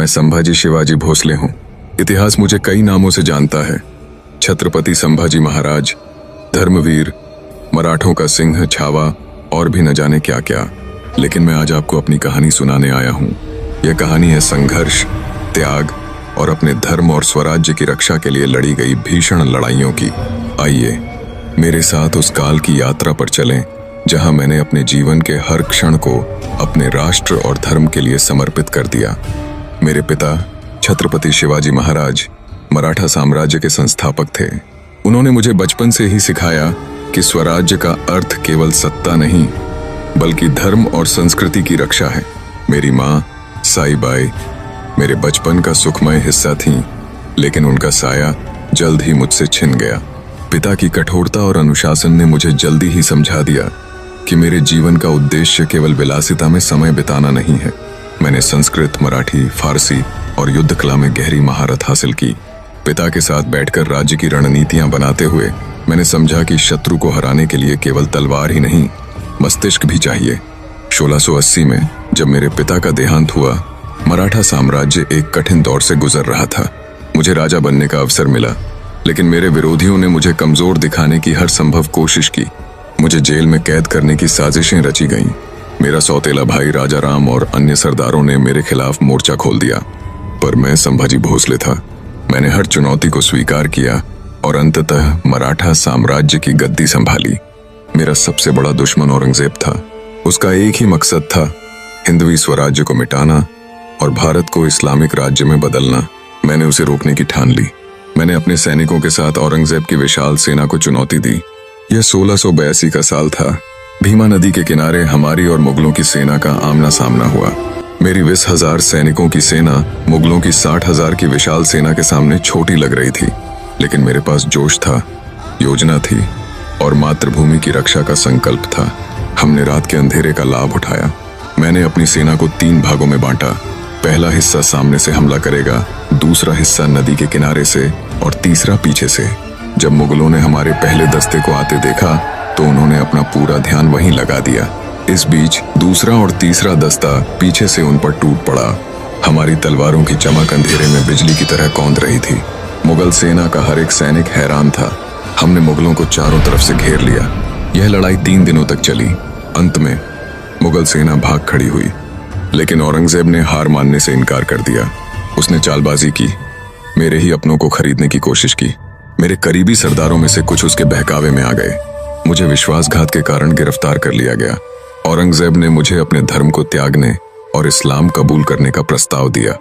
संभाजी शिवाजी भोसले हूँ। इतिहास मुझे कई नामों से जानता है। छत्रपति संभाजी महाराज, धर्मवीर, मराठों का सिंह, छावा और भी न जाने क्या क्या। लेकिन मैं आज आपको अपनी कहानी सुनाने आया हूँ। यह कहानी है संघर्ष, त्याग और अपने धर्म और स्वराज्य की रक्षा के लिए लड़ी गई भीषण लड़ाइयों की। आइए मेरे साथ उस काल की यात्रा पर चलें जहां मैंने अपने जीवन के हर क्षण को अपने राष्ट्र और धर्म के लिए समर्पित कर दिया। मेरे पिता छत्रपति शिवाजी महाराज मराठा साम्राज्य के संस्थापक थे। उन्होंने मुझे बचपन से ही सिखाया कि स्वराज्य का अर्थ केवल सत्ता नहीं बल्कि धर्म और संस्कृति की रक्षा है। मेरी माँ साईबाई मेरे बचपन का सुखमय हिस्सा थीं, लेकिन उनका साया जल्द ही मुझसे छिन गया। पिता की कठोरता और अनुशासन ने मुझे जल्दी ही समझा दिया कि मेरे जीवन का उद्देश्य केवल विलासिता में समय बिताना नहीं है। मैंने संस्कृत, मराठी, फारसी और युद्ध कला में गहरी महारत हासिल की। पिता के साथ बैठकर राज्य की रणनीतियां बनाते हुए मैंने समझा कि शत्रु को हराने के लिए केवल तलवार ही नहीं, मस्तिष्क भी चाहिए। 1680 में जब मेरे पिता का देहांत हुआ, मराठा साम्राज्य एक कठिन दौर से गुजर रहा था। मुझे राजा बनने का अवसर मिला, लेकिन मेरे विरोधियों ने मुझे कमजोर दिखाने की हर संभव कोशिश की। मुझे जेल में कैद करने की साजिशें रची गईं। मेरा सौतेला भाई राजा राम और अन्य सरदारों ने मेरे खिलाफ मोर्चा खोल दिया, पर मैं संभाजी भोसले था। मैंने हर चुनौती को स्वीकार किया और अंततः मराठा साम्राज्य की गद्दी संभाली। मेरा सबसे बड़ा दुश्मन औरंगजेब था। उसका एक ही मकसद था, हिंदवी स्वराज्य को मिटाना और भारत को इस्लामिक राज्य में बदलना। मैंने उसे रोकने की ठान ली। मैंने अपने सैनिकों के साथ औरंगजेब की विशाल सेना को चुनौती दी। यह 1682 का साल था। भीमा नदी के किनारे हमारी और मुगलों की सेना का आमना सामना हुआ। मेरी 20,000 सैनिकों की सेना मुगलों की 60,000 की विशाल सेना के सामने छोटी लग रही थी, लेकिन मेरे पास जोश था, योजना थी और मातृभूमि की रक्षा का संकल्प था। हमने रात के अंधेरे का लाभ उठाया। मैंने अपनी सेना को 3 भागों में बांटा। पहला हिस्सा सामने से हमला करेगा, दूसरा हिस्सा नदी के किनारे से और तीसरा पीछे से। जब मुगलों ने हमारे पहले दस्ते को आते देखा तो उन्होंने अपना पूरा ध्यान वहीं लगा दिया। इस बीच दूसरा और तीसरा दस्ता पीछे से उन पर टूट पड़ा। हमारी तलवारों की चमक अंधेरे में बिजली की तरह कौंध रही थी। मुगल सेना का हर एक सैनिक हैरान था। हमने मुगलों को चारों तरफ से घेर लिया। यह लड़ाई 3 दिनों तक चली। अंत में मुगल सेना भाग खड़ी हुई, लेकिन औरंगजेब ने हार मानने से इनकार कर दिया। उसने चालबाजी की, मेरे ही अपनों को खरीदने की कोशिश की। मेरे करीबी सरदारों में से कुछ उसके बहकावे में आ गए। मुझे विश्वासघात के कारण गिरफ्तार कर लिया गया। औरंगजेब ने मुझे अपने धर्म को त्यागने और इस्लाम कबूल करने का प्रस्ताव दिया।